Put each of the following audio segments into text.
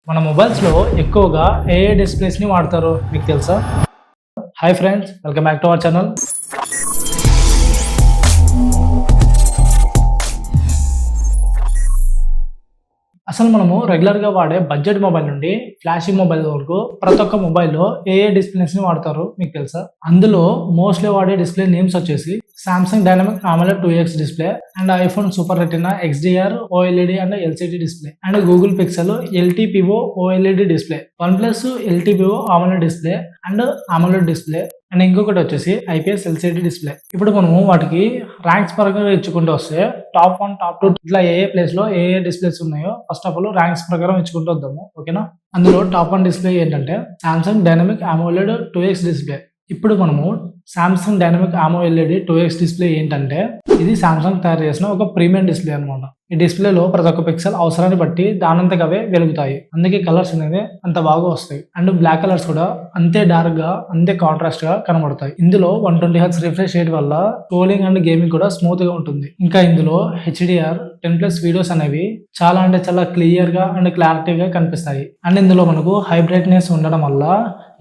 మన మొబైల్స్లో ఎక్కువగా ఏ డిస్ప్లేస్ని వాడతారో మీకు తెలుసా? Hi friends, welcome back to our channel. అసలు మనము రెగ్యులర్గా వాడే బడ్జెట్ మొబైల్ నుండి ఫ్లాషీ మొబైల్ వరకు ప్రతి ఒక్క మొబైల్లో ఏ డిస్ప్లేస్ని వాడతారో మీకు తెలుసా? అందులో మోస్ట్లీ వాడే డిస్ప్లే నేమ్స్ వచ్చేసి Samsung dynamic AMOLED 2X display and iPhone super retina XDR OLED and LCD display and Google pixel LTPO OLED display, OnePlus LTPO AMOLED display and AMOLED display and ఇంకొకటి వచ్చేసి IPS LCD display. ఇప్పుడు మనము వాటికి ranks పరంగా ఇచ్చుకుంటూ వస్తే top 1 top 2 ఇట్లా ఏ place లో ఏ డిస్ప్లేస్ ఉన్నాయో ఫస్ట్ ఆఫ్ ఆల్ ర్యాంక్స్ ప్రకారం ఇచ్చుకుంటూ వద్దాము, ఓకేనా? అందులో టాప్ 1 డిస్ప్లే ఏంటంటే Samsung dynamic AMOLED 2X display. ఇప్పుడు మనము Samsung dynamic AMOLED 2X display ఏంటంటే ఇది సామ్సంగ్ తయారు చేసిన ఒక ప్రీమియం డిస్ప్లే అనమాట. ఈ డిస్ప్లేలో ప్రతి ఒక్క పిక్సెల్ అవసరాన్ని బట్టి దానంతకవే వెలుగుతాయి, అందుకే కలర్స్ అనేది అంత బాగా వస్తాయి. అండ్ బ్లాక్ కలర్స్ కూడా అంతే డార్క్ గా అంతే కాంట్రాస్ట్ గా కనబడతాయి. ఇందులో 120Hz రిఫ్రెష్ రేట్ వల్ల స్క్రోలింగ్ అండ్ గేమింగ్ కూడా స్మూత్ గా ఉంటుంది. ఇంకా ఇందులో HDR 10+ వీడియోస్ అనేవి చాలా అంటే చాలా క్లియర్ గా అండ్ క్లారిటీగా కనిపిస్తాయి. అండ్ ఇందులో మనకు హై బ్రైట్నెస్ ఉండడం వల్ల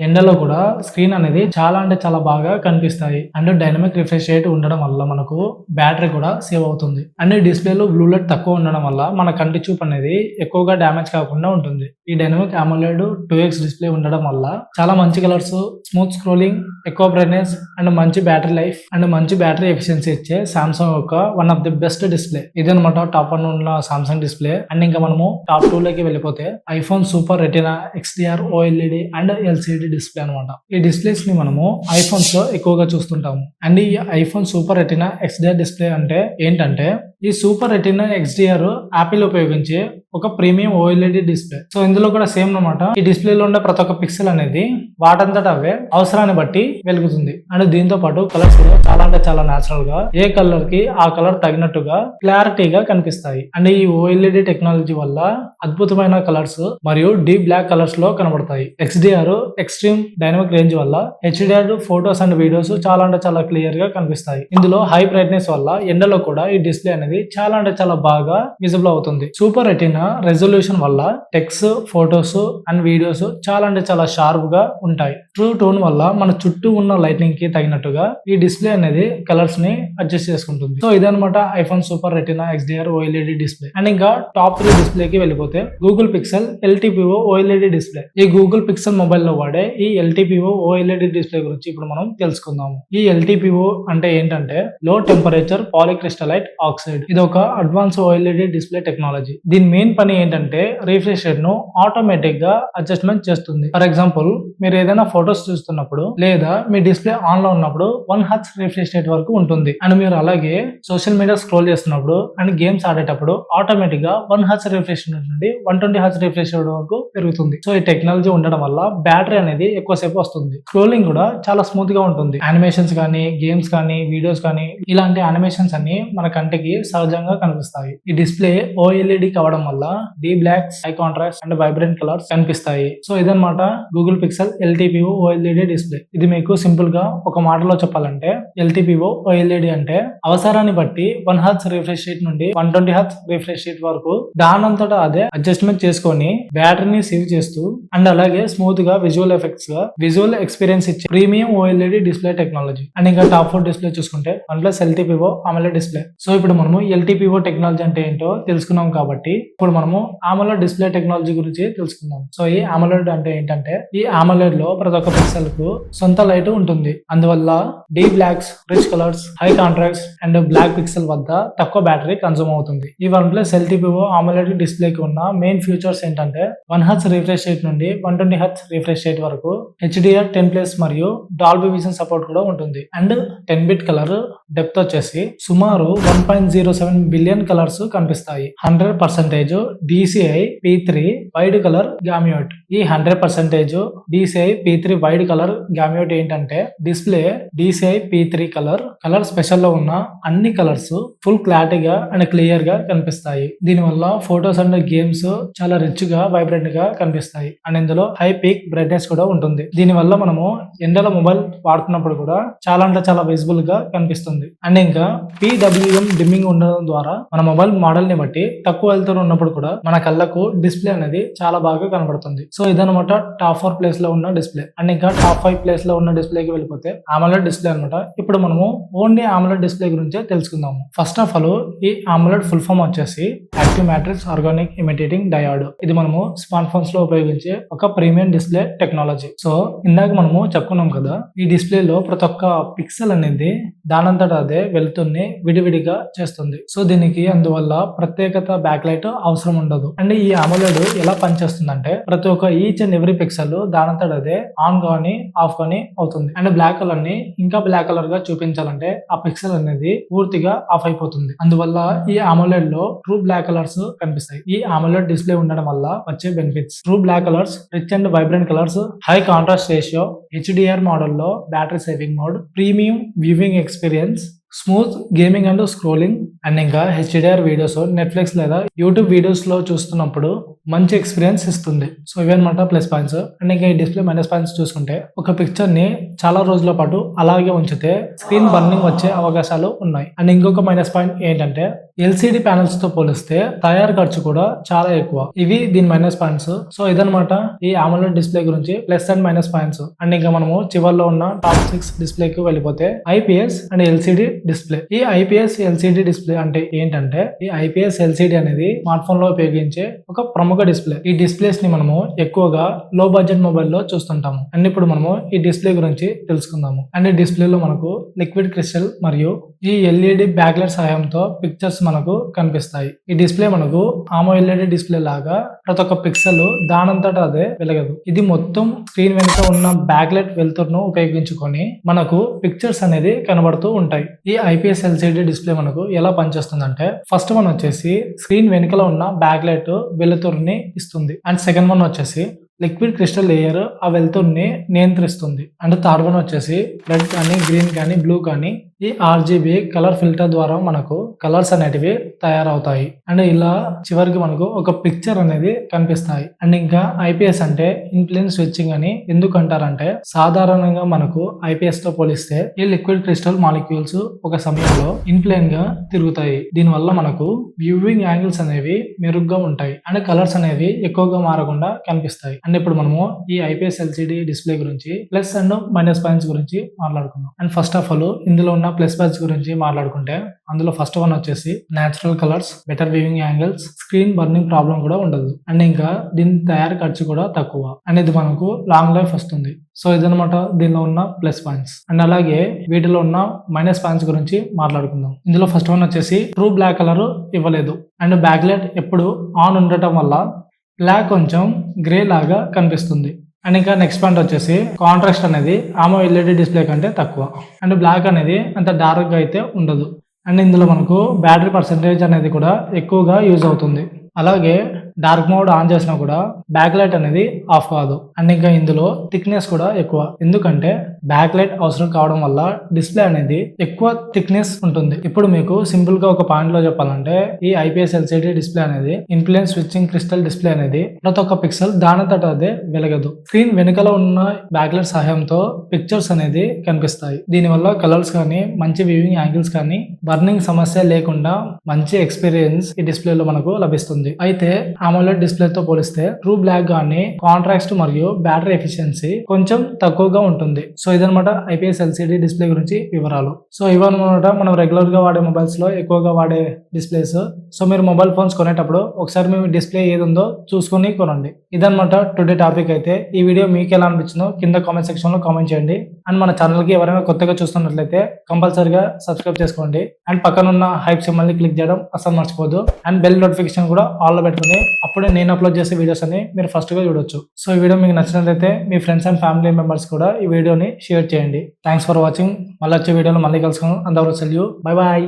ఎండలో కూడా స్క్రీన్ అనేది చాలా అంటే చాలా బాగా కనిపిస్తాయి. అండ్ డైనమిక్ రిఫ్రెష్ రేట్ ఉండడం వల్ల మనకు బ్యాటరీ కూడా సేవ్ అవుతుంది. అండ్ డిస్ప్లేలో బ్లూ లైట్ తక్కువ ఉండడం వల్ల మన కంటి చూపు అనేది ఎక్కువగా డ్యామేజ్ కాకుండా ఉంటుంది. ఈ డైనమిక్ AMOLED 2X డిస్ప్లే ఉండడం వల్ల చాలా మంచి కలర్స్, స్మూత్ స్క్రోలింగ్, ఎక్కువ బ్రైట్నెస్ అండ్ మంచి బ్యాటరీ లైఫ్ అండ్ మంచి బ్యాటరీ ఎఫిషియన్సీ ఇచ్చే సామ్సంగ్ యొక్క one of the best display ఇదనమాట. టాప్ 1 ఉన్న సామ్సంగ్ డిస్ప్లే. అండ్ ఇంకా మనము టాప్ 2 లోకి వెళ్ళిపోతే iPhone super retina XDR OLED and LCD display అనమాట. ఈ డిస్ప్లేస్ ని మనము ఐఫోన్స్ లో ఎక్కువగా చూస్తుంటాము. అండ్ ఈ iPhone super retina XDR display అంటే ఏంటంటే ఈ సూపర్ రెటినా XDR యాపిల్ ఉపయోగించే ఒక ప్రీమియం OLED డిస్ప్లే. సో ఇందులో కూడా సేమ్ అనమాట. ఈ డిస్ప్లేలో ఉండే ప్రతి ఒక్క పిక్సెల్ అనేది వాటంతట అవే అవసరాన్ని బట్టి వెలుగుతుంది. అండ్ దీంతో పాటు కలర్స్ కూడా చాలా అంటే చాలా నేచురల్ గా ఏ కలర్ కి ఆ కలర్ తగినట్టుగా క్లారిటీగా కనిపిస్తాయి. అండ్ ఈ OLED టెక్నాలజీ వల్ల అద్భుతమైన కలర్స్ మరియు డీప్ బ్లాక్ కలర్స్ లో కనబడతాయి. XDR ఎక్స్ట్రీమ్ డైనమిక్ రేంజ్ వల్ల HDR ఫోటోస్ అండ్ వీడియోస్ చాలా అంటే చాలా క్లియర్ గా కనిపిస్తాయి. ఇందులో హై బ్రైట్నెస్ వల్ల ఎండలో కూడా ఈ డిస్ప్లే అనేది చాలా అంటే చాలా బాగా విజిబుల్ అవుతుంది. సూపర్ రెటినా రెజల్యూషన్ వల్ల టెక్స్ట్, ఫోటోస్ అండ్ వీడియోస్ చాలా అంటే చాలా షార్ప్ గా ఉంటాయి. ట్రూ టోన్ వల్ల మన చుట్టూ ఉన్న లైటింగ్ కి తగినట్టుగా ఈ డిస్ప్లే అనేది కలర్స్ ని అడ్జస్ట్ చేసుకుంటుంది. సో ఇదనమాట iPhone super retina XDR OLED display. And ఇంకా టాప్ 3 డిస్ప్లే కి వెళ్ళిపోతే Google pixel LTPO OLED display. ఈ గూగుల్ పిక్సెల్ మొబైల్ లో వాడే ఈ LTPO OLED డిస్ప్లే గురించి ఇప్పుడు మనం తెలుసుకుందాము. ఈ LTPO అంటే ఏంటంటే లో టెంపరేచర్ పాలిక్రిస్టలైట్ ఆక్సైడ్. ఇది ఒక అడ్వాన్స్ OLED డిస్ప్లే టెక్నాలజీ. దీని మెయిన్ పని ఏంటంటే రిఫ్రెష్ రేట్ ను ఆటోమేటిక్ గా అడ్జస్ట్మెంట్ చేస్తుంది. ఫర్ ఎగ్జాంపుల్, మీరు ఏదైనా ఫోటోస్ చూస్తున్నప్పుడు లేదా మీ డిస్ప్లే ఆన్ లో ఉన్నప్పుడు 1Hz రిఫ్రెష్ రేట్ వరకు ఉంటుంది. అండ్ మీరు అలాగే సోషల్ మీడియా స్క్రోల్ చేస్తున్నప్పుడు అండ్ గేమ్స్ ఆడేటప్పుడు ఆటోమేటిక్ గా 1Hz రిఫ్రెష్ రేట్ నుండి 120Hz రిఫ్రెష్ రేట్ వరకు పెరుగుతుంది. సో ఈ టెక్నాలజీ ఉండడం వల్ల బ్యాటరీ అనేది ఎక్కువసేపు వస్తుంది. స్క్రోలింగ్ కూడా చాలా స్మూత్ గా ఉంటుంది. యానిమేషన్స్ కానీ, గేమ్స్ కానీ, వీడియోస్ కానీ ఇలాంటి యానిమేషన్స్ అన్ని మన కంటికి సహజంగా కనిపిస్తాయి. ఈ డిస్ప్లే OLED కావడం వల్ల deep blocks, high contrast and vibrant colours కనిపిస్తాయి. సో ఇదన్నమాట Google pixel LTPO OLED display. ఇది మీకు సింపుల్ గా ఒక మాటలో చెప్పాలంటే LTPO OLED అంటే అవసరాన్ని బట్టి 1Hz రిఫ్రెష్ రేట్ నుండి 120Hz రిఫ్రెష్ రేట్ వరకు దానంతటా అదే అడ్జస్ట్మెంట్ చేసుకొని బ్యాటరీని సేవ్ చేస్తూ అండ్ అలాగే స్మూత్ గా విజువల్ ఎఫెక్ట్స్ గా విజువల్ ఎక్స్పీరియన్స్ ఇచ్చే premium OLED display technology. And ఇంకా టాప్ 4 డిస్ప్లే చూసుకుంటే OnePlus LTPO AMOLED display. So ఇప్పుడు మనము LTPO టెక్నాలజీ అంటే ఏంటో తెలుసుకున్నాం కాబట్టి ఇప్పుడు మనము AMOLED డిస్ప్లే టెక్నాలజీ గురించి తెలుసుకుందాం. సో ఈ AMOLED అంటే ఏంటంటే ఈ AMOLED లో ప్రతి ఒక్క పిక్సెల్ కు సొంత లైట్ ఉంటుంది. అందువల్ల deep blacks, rich colours, high contrast and black pixel వద్ద తక్కువ బ్యాటరీ కన్సూమ్ అవుతుంది. ఈ OnePlus LTPO AMOLED డిస్ప్లే కి ఉన్న మెయిన్ ఫీచర్స్ ఏంటంటే 1Hz రిఫ్రెష్ రేట్ నుండి 120Hz రిఫ్రెష్ రేట్ వరకు HDR 10+ మరియు డాల్బీ విజన్ సపోర్ట్ కూడా ఉంటుంది. అండ్ 10-bit కలర్ డెప్త్ వచ్చేసి సుమారు 1.07 బిలియన్ కలర్స్ కనిపిస్తాయి. 100% DCI P3 వైడ్ కలర్ గామియోట్. ఈ 100% DCI P3 వైడ్ కలర్ గామియోట్ ఏంటంటే display DCI P3 colour special లో ఉన్న అన్ని కలర్స్ ఫుల్ క్లారిటీగా అండ్ క్లియర్ గా కనిపిస్తాయి. దీనివల్ల ఫోటోస్ అండ్ గేమ్స్ చాలా రిచ్ గా వైబ్రెంట్ గా కనిపిస్తాయి. అండ్ ఇందులో హై పీక్ బ్రైట్నెస్ కూడా ఉంటుంది. దీనివల్ల మనము ఎండలో మొబైల్ వాడుతున్నప్పుడు కూడా చాలా అంటే చాలా విజిబుల్ గా కనిపిస్తుంది. ఇస్తుంది. అండ్ ఇంకా PWM డిమ్మింగ్ ఉండడం ద్వారా మన మొబైల్ మోడల్ ని బట్టి తక్కువ వెళ్తూ ఉన్నప్పుడు కూడా మన కళ్ళకు డిస్ప్లే అనేది చాలా బాగా కనబడుతుంది. సో ఇదనమాట టాప్ 4 ప్లేస్ లో ఉన్న డిస్ప్లే. అండ్ ఇంకా టాప్ 5 ప్లేస్ లో ఉన్న డిస్ప్లేకి వెళ్ళిపోతే AMOLED డిస్ప్లే అనమాట. ఇప్పుడు మనము ఓన్లీ AMOLED డిస్ప్లే గురించే తెలుసుకుందాము. ఫస్ట్ ఆఫ్ ఆల్ ఈ AMOLED ఫుల్ ఫామ్ వచ్చేసి active matrix organic imitating diode. ఇది మనము స్మార్ట్ ఫోన్స్ లో ఉపయోగించే ఒక ప్రీమియం డిస్ప్లే టెక్నాలజీ. సో ఇందాక మనము చెప్పుకున్నాం కదా, ఈ డిస్ప్లే లో ప్రతి ఒక్క పిక్సెల్ అనేది దానంతటా అదే వెలుతురుని విడివిడిగా చేస్తుంది. సో దీనికి అందువల్ల ప్రత్యేకత బ్యాక్ లైట్ అవసరం ఉండదు. అండ్ ఈ AMOLED ఎలా పనిచేస్తుందంటే ప్రతి ఒక్క ఈచ్ అండ్ ఎవ్రీ పిక్సెల్ దానంతటా అదే ఆన్ కానీ ఆఫ్ కానీ అవుతుంది. అండ్ బ్లాక్ కలర్ ని ఇంకా బ్లాక్ కలర్ గా చూపించాలంటే ఆ పిక్సెల్ అనేది పూర్తిగా ఆఫ్ అయిపోతుంది. అందువల్ల ఈ AMOLED లో ట్రూ బ్లాక్ కలర్స్ కనిపిస్తాయి. ఈ AMOLED డిస్ప్లే ఉండడం వల్ల వచ్చే benefits: true black colours, rich and vibrant colours, high contrast ratio, HDR మోడల్లో battery saving mode, premium viewing experience, smooth gaming and scrolling, and ఇంకా HDR వీడియోస్ నెట్ఫ్లిక్స్ లేదా YouTube videos లో చూస్తున్నప్పుడు మంచి ఎక్స్పీరియన్స్ ఇస్తుంది. సో ఇవన్నమాట ప్లస్ పాయింట్స్. అండ్ ఇంకా ఈ డిస్ప్లే మైనస్ పాయింట్స్ చూసుకుంటే ఒక పిక్చర్ ని చాలా రోజుల పాటు అలాగే ఉంచితే స్క్రీన్ బర్నింగ్ వచ్చే అవకాశాలు ఉన్నాయి. అండ్ ఇంకొక మైనస్ పాయింట్ ఏంటంటే LCD ప్యానల్స్ తో పోలిస్తే తయారు ఖర్చు కూడా చాలా ఎక్కువ. ఇవి దీని మైనస్ పాయింట్స్. సో ఇదనమాట ఈ AMOLED డిస్ప్లే గురించి plus and minus points. And ఇంకా మనము చివర్లో ఉన్న టాప్ 6 డిస్ప్లే కి వెళ్ళిపోతే IPS అండ్ LCD డిస్ప్లే. ఈ IPS LCD డిస్ప్లే అంటే ఏంటంటే ఈ IPS LCD అనేది స్మార్ట్ ఫోన్ లో ఉపయోగించే ఒక ప్రముఖ డిస్ప్లే. ఈ డిస్ప్లేస్ ని మనము ఎక్కువగా లో బడ్జెట్ మొబైల్ లో చూస్తుంటాము. అండ్ ఇప్పుడు మనము ఈ డిస్ప్లే గురించి తెలుసుకుందాము. అండ్ ఈ డిస్ప్లే లో మనకు లిక్విడ్ క్రిస్టల్ మరియు ఈ LED బ్యాక్లైట్ సహాయంతో పిక్చర్స్ మనకు కనిపిస్తాయి. ఈ డిస్ప్లే మనకు AMOLED డిస్ప్లే లాగా ప్రతి ఒక్క పిక్సెల్ దానంతటా అదే వెలగదు. ఇది మొత్తం స్క్రీన్ వెనుక ఉన్న బ్యాక్లైట్ వెలుతురును ఉపయోగించుకొని మనకు పిక్చర్స్ అనేది కనబడుతూ ఉంటాయి. ఈ IPS LCD డిస్ప్లే మనకు ఎలా పనిచేస్తుందంటే ఫస్ట్ వన్ వచ్చేసి స్క్రీన్ వెనుకల ఉన్న బ్యాక్లైట్ వెలుతురుని ఇస్తుంది. అండ్ సెకండ్ వన్ వచ్చేసి లిక్విడ్ క్రిస్టల్ లేయర్ ఆ వెలుతురుని నియంత్రిస్తుంది. అండ్ థర్డ్ వన్ వచ్చేసి రెడ్ కానీ గ్రీన్ కానీ బ్లూ కానీ ఈ RGB కలర్ ఫిల్టర్ ద్వారా మనకు కలర్స్ అనేటివి తయారవుతాయి. అండ్ ఇలా చివరికి మనకు ఒక పిక్చర్ అనేది కనిపిస్తాయి. అండ్ ఇంకా IPS అంటే ఇన్ప్లేన్ స్విచ్చింగ్ అని ఎందుకు అంటారంటే సాధారణంగా మనకు IPS తో పోలిస్తే ఈ లిక్విడ్ క్రిస్టల్ మాలిక్యూల్స్ ఒక సమయంలో ఇన్ప్లేన్ గా తిరుగుతాయి. దీనివల్ల మనకు వ్యూవింగ్ యాంగిల్స్ అనేవి మెరుగ్గా ఉంటాయి. అండ్ కలర్స్ అనేవి ఎక్కువగా మారకుండా కనిపిస్తాయి. అండ్ ఇప్పుడు మనము ఈ IPS LCD డిస్ప్లే గురించి ప్లస్ అండ్ మైనస్ పాయింట్స్ గురించి మాట్లాడుకుందాం. అండ్ ఫస్ట్ ఆఫ్ ఆల్ ఇందులో ఉన్న ప్లస్ పాయింట్స్ గురించి మాట్లాడుకుంటే అందులో ఫస్ట్ వన్ వచ్చేసి natural colours, better viewing angles, screen burning problem కూడా ఉండదు. అండ్ ఇంకా దీని తయారీ ఖర్చు కూడా తక్కువ. అండ్ ఇది మనకు లాంగ్ లైఫ్ వస్తుంది. సో ఇదనమాట దీనిలో ఉన్న ప్లస్ పాయింట్స్. అండ్ అలాగే వీటిలో ఉన్న మైనస్ పాయింట్స్ గురించి మాట్లాడుకుందాం. ఇందులో ఫస్ట్ వన్ వచ్చేసి ట్రూ బ్లాక్ కలర్ ఇవ్వలేదు. అండ్ బ్యాక్ లైట్ ఎప్పుడు ఆన్ ఉండటం వల్ల బ్లాక్ కొంచెం గ్రే లాగా కనిపిస్తుంది. అండ్ ఇంకా నెక్స్ట్ పాయింట్ వచ్చేసి కాంట్రాస్ట్ అనేది AMOLED డిస్ప్లే కంటే తక్కువ. అండ్ బ్లాక్ అనేది అంత డార్క్ గా అయితే ఉండదు. అండ్ ఇందులో మనకు బ్యాటరీ పర్సెంటేజ్ అనేది కూడా ఎక్కువగా యూజ్ అవుతుంది. అలాగే డార్క్ మోడ్ ఆన్ చేసినా కూడా బ్యాక్ లైట్ అనేది ఆఫ్ కాదు. అండ్ ఇంకా ఇందులో థిక్నెస్ కూడా ఎక్కువ. ఎందుకంటే బ్యాక్ లైట్ అవసరం కావడం వల్ల డిస్ప్లే అనేది ఎక్కువ థిక్నెస్ ఉంటుంది. ఇప్పుడు మీకు సింపుల్ గా ఒక పాయింట్ లో చెప్పాలంటే ఈ IPS LCD డిస్ప్లే అనేది ఇన్ఫ్లుయెన్స్ స్విచ్చింగ్ క్రిస్టల్ డిస్ప్లే అనేది ప్రతి ఒక్క పిక్సెల్ దానంతట అదే వెలగదు. స్క్రీన్ వెనుకల ఉన్న బ్యాక్ లైట్ సహాయంతో పిక్చర్స్ అనేది కనిపిస్తాయి. దీనివల్ల కలర్స్ కానీ మంచి వ్యూవింగ్ యాంగిల్స్ కానీ బర్నింగ్ సమస్య లేకుండా మంచి ఎక్స్పీరియన్స్ ఈ డిస్ప్లే లో మనకు లభిస్తుంది. అయితే AMOLED డిస్ప్లే తో పోలిస్తే ట్రూ బ్లాక్ గానీ కాంట్రాస్ట్ మరియు బ్యాటరీ ఎఫిషియన్సీ కొంచెం తక్కువగా ఉంటుంది. సో ఇదనమాట IPS LCD డిస్ప్లే గురించి వివరాలు. సో ఇవన్నమాట మనం రెగ్యులర్ గా వాడే మొబైల్స్ లో ఎక్కువగా వాడే డిస్ప్లేస్. సో మీరు మొబైల్ ఫోన్స్ కొనేటప్పుడు ఒకసారి మీ డిస్ప్లే ఏది ఉందో చూసుకుని కొనండి. ఇదనమాట టుడే టాపిక్. అయితే ఈ వీడియో మీకు ఎలా అనిపించిందో కింద కామెంట్ సెక్షన్ లో కామెంట్ చేయండి. అండ్ మన ఛానల్ కి ఎవరైనా కొత్తగా చూస్తున్నట్లయితే కంపల్సరిగా సబ్స్క్రైబ్ చేసుకోండి. అండ్ పక్కనున్న హైప్ సింబల్ ని క్లిక్ చేయడం అసలు మర్చిపోదు. అండ్ బెల్ నోటిఫికేషన్ కూడా ఆల్ లో పెట్టుకుని అప్పుడే నేను అప్లోడ్ చేసే వీడియోస్ అని మీరు ఫస్ట్ గా చూడొచ్చు. సో ఈ వీడియో మీకు నచ్చినట్లయితే మీ ఫ్రెండ్స్ అండ్ ఫ్యామిలీ మెంబర్స్ కూడా ఈ వీడియోని షేర్ చేయండి. Thanks for watching. మళ్ళీ వచ్చే వీడియోలో మళ్ళీ కలుసుకుందాం. అందరూ సెల్ యూ. Bye bye.